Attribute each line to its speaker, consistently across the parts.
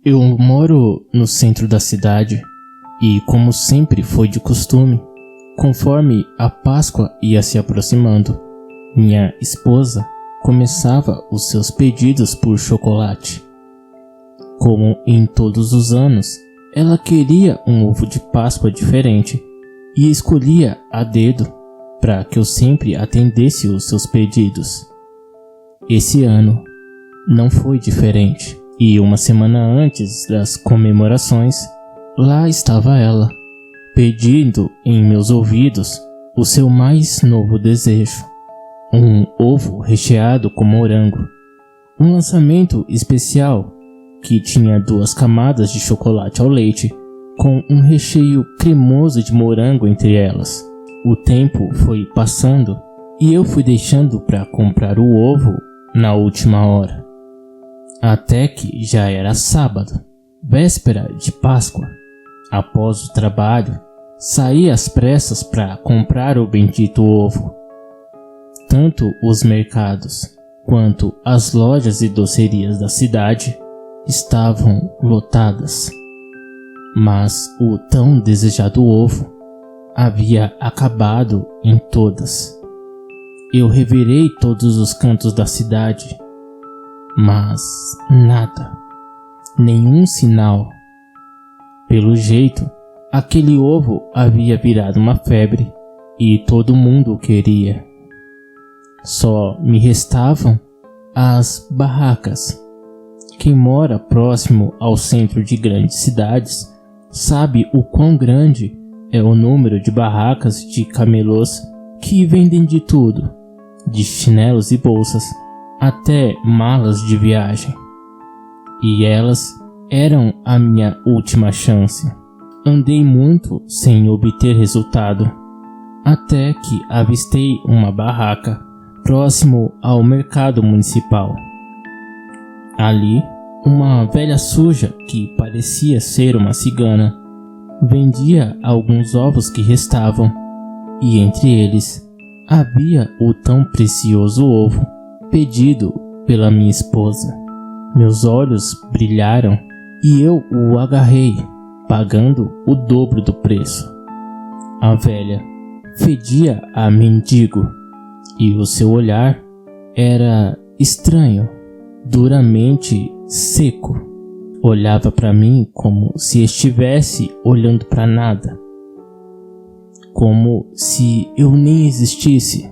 Speaker 1: Eu moro no centro da cidade e, como sempre foi de costume, conforme a Páscoa ia se aproximando, minha esposa começava os seus pedidos por chocolate. Como em todos os anos, ela queria um ovo de Páscoa diferente e escolhia a dedo para que eu sempre atendesse os seus pedidos. Esse ano não foi diferente. E uma semana antes das comemorações, lá estava ela, pedindo em meus ouvidos o seu mais novo desejo: um ovo recheado com morango. Um lançamento especial que tinha 2 camadas de chocolate ao leite, com um recheio cremoso de morango entre elas. O tempo foi passando e eu fui deixando para comprar o ovo na última hora. Até que já era sábado, véspera de Páscoa. Após o trabalho, saí às pressas para comprar o bendito ovo. Tanto os mercados quanto as lojas e docerias da cidade estavam lotadas. Mas o tão desejado ovo havia acabado em todas. Eu revirei todos os cantos da cidade, mas nada, nenhum sinal. Pelo jeito, aquele ovo havia virado uma febre e todo mundo o queria. Só me restavam as barracas. Quem mora próximo ao centro de grandes cidades sabe o quão grande é o número de barracas de camelôs que vendem de tudo, de chinelos e bolsas até malas de viagem. E elas eram a minha última chance. Andei muito sem obter resultado, até que avistei uma barraca próximo ao mercado municipal. Ali, uma velha suja que parecia ser uma cigana vendia alguns ovos que restavam, e entre eles havia o tão precioso ovo pedido pela minha esposa. Meus olhos brilharam e eu o agarrei, pagando o dobro do preço. A velha fedia a mendigo e o seu olhar era estranho, duramente seco. Olhava para mim como se estivesse olhando para nada, como se eu nem existisse.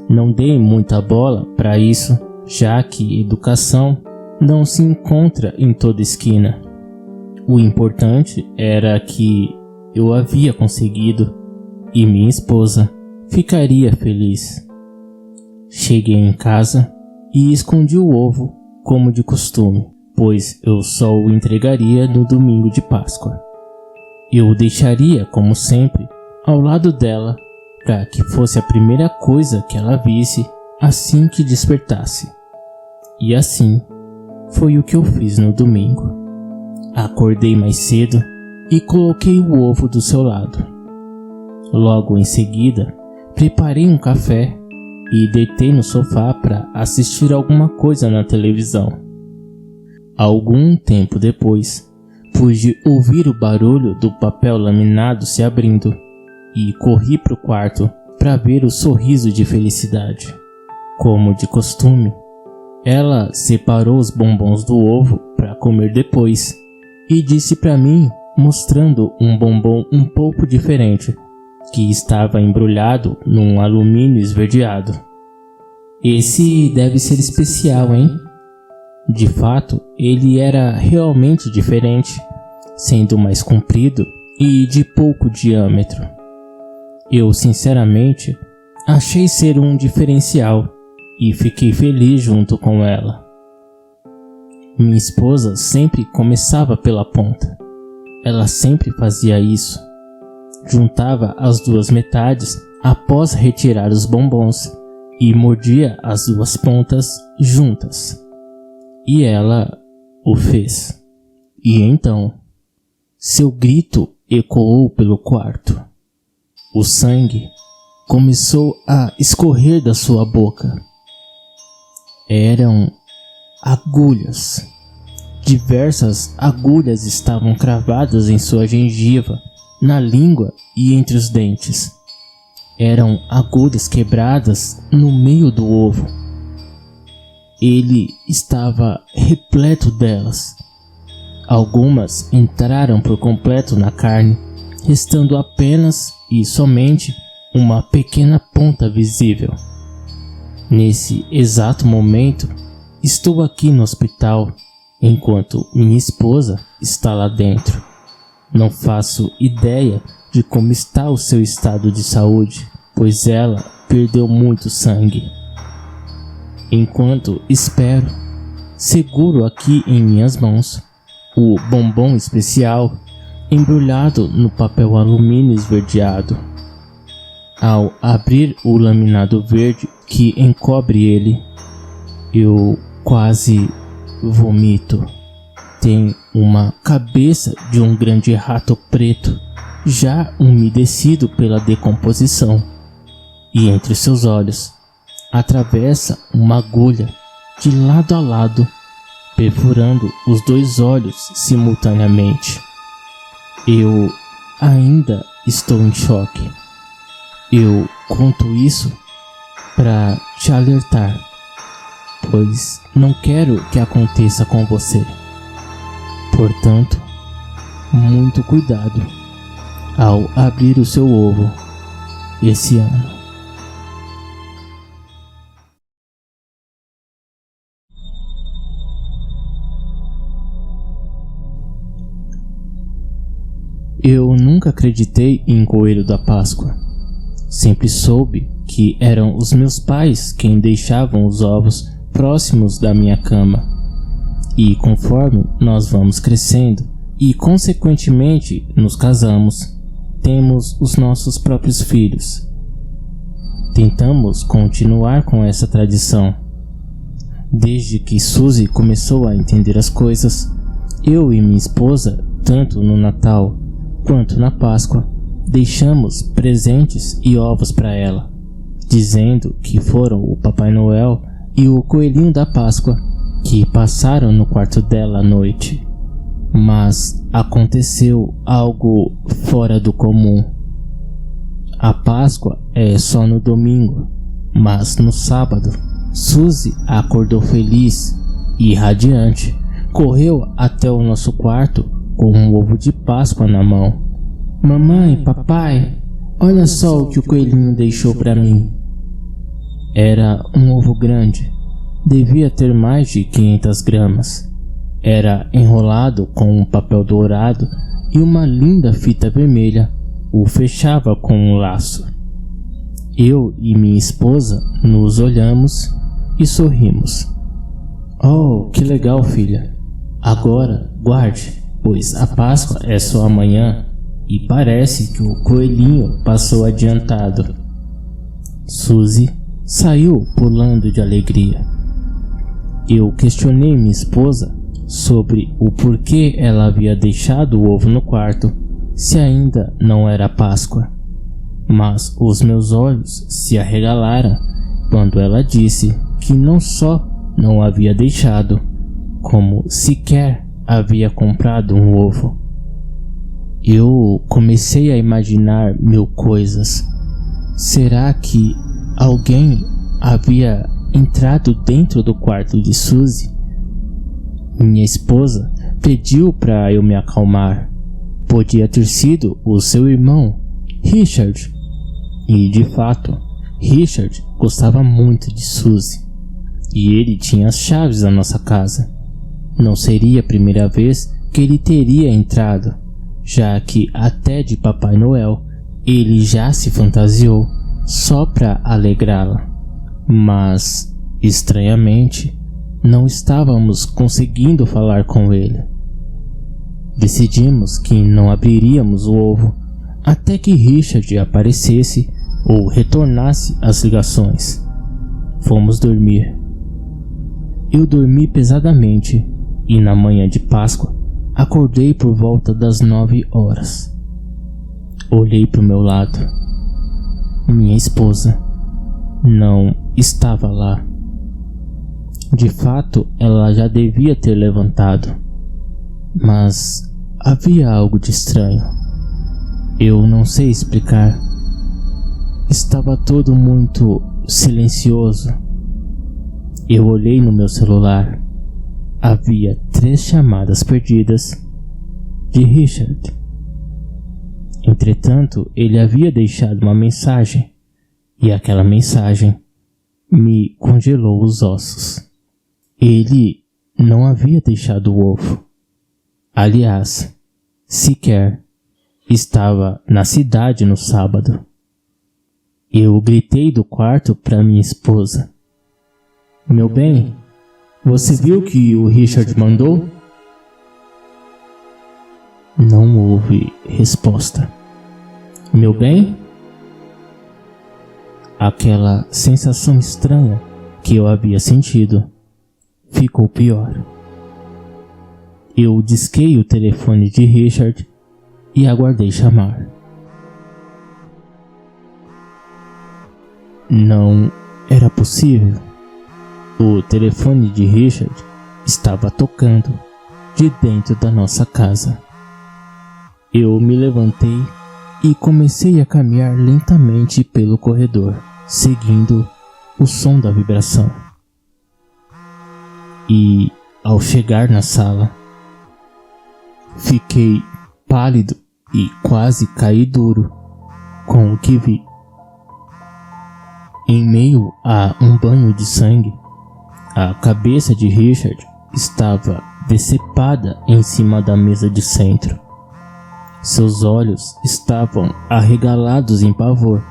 Speaker 1: Não dei muita bola para isso, já que educação não se encontra em toda esquina. O importante era que eu havia conseguido e minha esposa ficaria feliz. Cheguei em casa e escondi o ovo como de costume, pois eu só o entregaria no domingo de Páscoa. Eu o deixaria, como sempre, ao lado dela, para que fosse a primeira coisa que ela visse assim que despertasse. E assim foi o que eu fiz no domingo. Acordei mais cedo e coloquei o ovo do seu lado. Logo em seguida, preparei um café e deitei no sofá para assistir alguma coisa na televisão. Algum tempo depois, pude ouvir o barulho do papel laminado se abrindo e corri para o quarto para ver o sorriso de felicidade. Como de costume, ela separou os bombons do ovo para comer depois e disse para mim, mostrando um bombom um pouco diferente, que estava embrulhado num alumínio esverdeado: "Esse deve ser especial, hein?" De fato, ele era realmente diferente, sendo mais comprido e de pouco diâmetro. Eu, sinceramente, achei ser um diferencial e fiquei feliz junto com ela. Minha esposa sempre começava pela ponta. Ela sempre fazia isso. Juntava as 2 metades após retirar os bombons e mordia as 2 pontas juntas. E ela o fez. E então, seu grito ecoou pelo quarto. O sangue começou a escorrer da sua boca. Eram agulhas Diversas agulhas estavam cravadas em sua gengiva, na língua e entre os dentes. Eram agulhas quebradas no meio do ovo. Ele estava repleto delas. Algumas entraram por completo na carne, restando apenas e somente uma pequena ponta visível. Nesse exato momento, estou aqui no hospital, enquanto minha esposa está lá dentro. Não faço ideia de como está o seu estado de saúde, pois ela perdeu muito sangue. Enquanto espero, seguro aqui em minhas mãos o bombom especial embrulhado no papel alumínio esverdeado. Ao abrir o laminado verde que encobre ele, eu quase vomito. Tem uma cabeça de um grande rato preto, já umedecido pela decomposição, e entre seus olhos atravessa uma agulha de lado a lado, perfurando os dois olhos simultaneamente. Eu ainda estou em choque. Eu conto isso para te alertar, pois não quero que aconteça com você. Portanto, muito cuidado ao abrir o seu ovo esse ano. Eu nunca acreditei em Coelho da Páscoa. Sempre soube que eram os meus pais quem deixavam os ovos próximos da minha cama. E conforme nós vamos crescendo e consequentemente nos casamos, temos os nossos próprios filhos. Tentamos continuar com essa tradição. Desde que Suzy começou a entender as coisas, eu e minha esposa, tanto no Natal quanto na Páscoa, deixamos presentes e ovos para ela, dizendo que foram o Papai Noel e o Coelhinho da Páscoa que passaram no quarto dela à noite. Mas aconteceu algo fora do comum. A Páscoa é só no domingo, mas no sábado, Suzy acordou feliz e radiante, correu até o nosso quarto com um ovo de Páscoa na mão. Mamãe, papai, olha só o que o coelhinho deixou para mim. Era um ovo grande, devia ter mais de 500 gramas. Era enrolado com um papel dourado e uma linda fita vermelha o fechava com um laço. Eu e minha esposa nos olhamos e sorrimos. Oh, que legal, filha. Agora guarde, pois a Páscoa é só amanhã e parece que o coelhinho passou adiantado. Suzy saiu pulando de alegria. Eu questionei minha esposa sobre o porquê ela havia deixado o ovo no quarto, se ainda não era Páscoa. Mas os meus olhos se arregalaram quando ela disse que não só não havia deixado, como sequer havia comprado um ovo. Eu comecei a imaginar mil coisas. Será que alguém havia entrado dentro do quarto de Suzy? Minha esposa pediu para eu me acalmar. Podia ter sido o seu irmão, Richard. E de fato, Richard gostava muito de Suzy, e ele tinha as chaves da nossa casa. Não seria a primeira vez que ele teria entrado, já que até de Papai Noel ele já se fantasiou só para alegrá-la. Mas, estranhamente, não estávamos conseguindo falar com ele. Decidimos que não abriríamos o ovo até que Richard aparecesse ou retornasse às ligações. Fomos dormir. Eu dormi pesadamente e na manhã de Páscoa acordei por volta das 9 horas. Olhei para o meu lado. Minha esposa não estava lá. De fato, ela já devia ter levantado, mas havia algo de estranho. Eu não sei explicar. Estava tudo muito silencioso. Eu olhei no meu celular. Havia 3 chamadas perdidas de Richard. Entretanto, ele havia deixado uma mensagem, e aquela mensagem me congelou os ossos. Ele não havia deixado o ovo. Aliás, sequer estava na cidade no sábado. Eu gritei do quarto para minha esposa: "Meu bem, você viu que o Richard mandou?" Não houve resposta. "Meu bem?" Aquela sensação estranha que eu havia sentido ficou pior. Eu disquei o telefone de Richard e aguardei chamar. Não era possível. O telefone de Richard estava tocando de dentro da nossa casa. Eu me levantei e comecei a caminhar lentamente pelo corredor, seguindo o som da vibração. E, ao chegar na sala, fiquei pálido e quase caí duro com o que vi. Em meio a um banho de sangue, a cabeça de Richard estava decepada em cima da mesa de centro. Seus olhos estavam arregalados em pavor,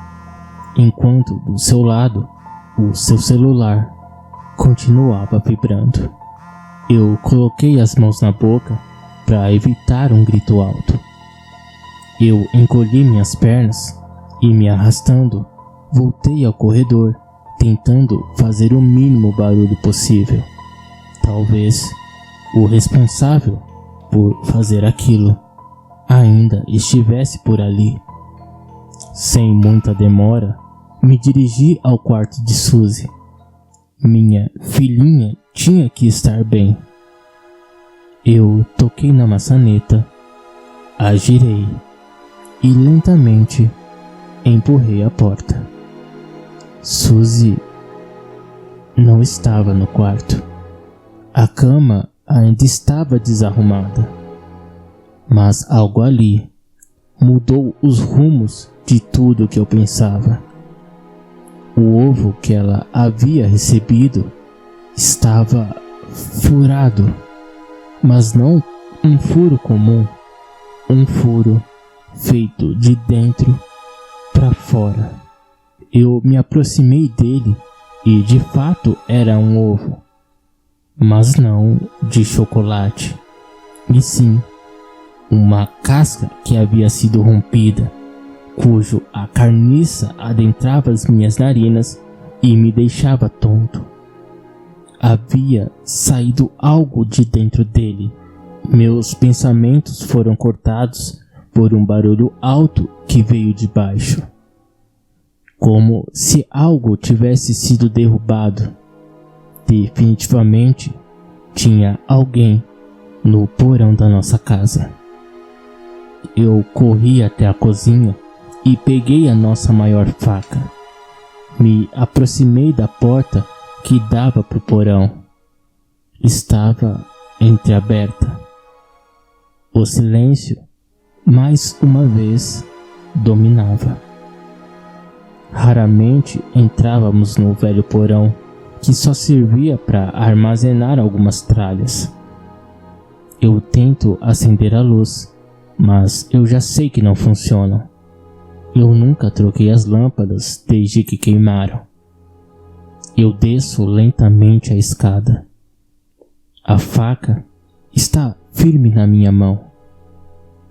Speaker 1: enquanto do seu lado o seu celular continuava vibrando. Eu coloquei as mãos na boca para evitar um grito alto. Eu encolhi minhas pernas e, me arrastando, voltei ao corredor, tentando fazer o mínimo barulho possível. Talvez o responsável por fazer aquilo ainda estivesse por ali. Sem muita demora, me dirigi ao quarto de Suzy. Minha filhinha tinha que estar bem. Eu toquei na maçaneta, a girei e lentamente empurrei a porta. Suzy não estava no quarto. A cama ainda estava desarrumada, mas algo ali mudou os rumos de tudo que eu pensava. O ovo que ela havia recebido estava furado, mas não um furo comum, um furo feito de dentro para fora. Eu me aproximei dele e de fato era um ovo, mas não de chocolate, e sim uma casca que havia sido rompida, cujo a carniça adentrava as minhas narinas e me deixava tonto. Havia saído algo de dentro dele. Meus pensamentos foram cortados por um barulho alto que veio de baixo, como se algo tivesse sido derrubado. Definitivamente tinha alguém no porão da nossa casa. Eu corri até a cozinha e peguei a nossa maior faca. Me aproximei da porta que dava para o porão. Estava entreaberta. O silêncio, mais uma vez, dominava. Raramente entrávamos no velho porão, que só servia para armazenar algumas tralhas. Eu tento acender a luz, mas eu já sei que não funciona. Eu nunca troquei as lâmpadas desde que queimaram. Eu desço lentamente a escada. A faca está firme na minha mão.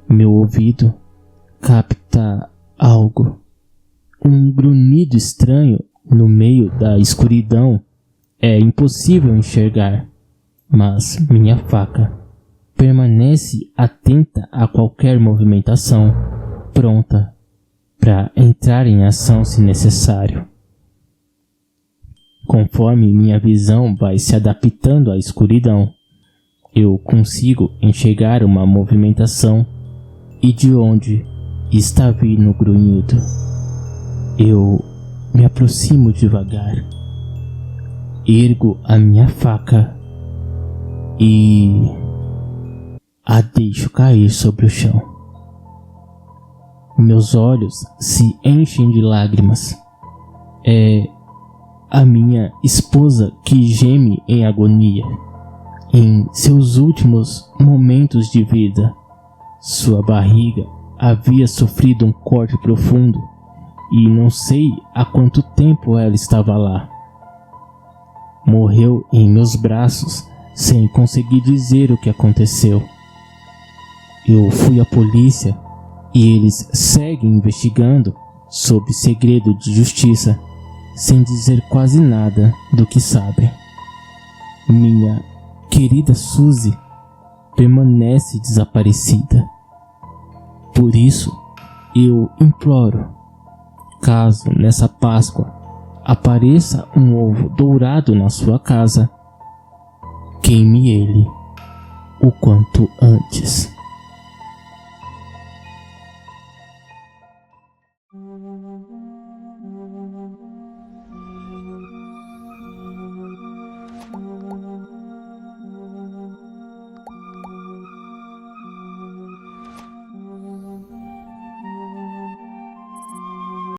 Speaker 1: Meu ouvido capta algo. Um grunhido estranho no meio da escuridão. É impossível enxergar, mas minha faca permanece atenta a qualquer movimentação, pronta para entrar em ação se necessário. Conforme minha visão vai se adaptando à escuridão, eu consigo enxergar uma movimentação e de onde está vindo o grunhido. Eu me aproximo devagar, ergo a minha faca e a deixo cair sobre o chão. Meus olhos se enchem de lágrimas. É a minha esposa que geme em agonia. Em seus últimos momentos de vida, sua barriga havia sofrido um corte profundo e não sei há quanto tempo ela estava lá. Morreu em meus braços sem conseguir dizer o que aconteceu. Eu fui à polícia e eles seguem investigando sob segredo de justiça, sem dizer quase nada do que sabem. Minha querida Suzy permanece desaparecida. Por isso, eu imploro, caso nessa Páscoa apareça um ovo dourado na sua casa, queime ele o quanto antes.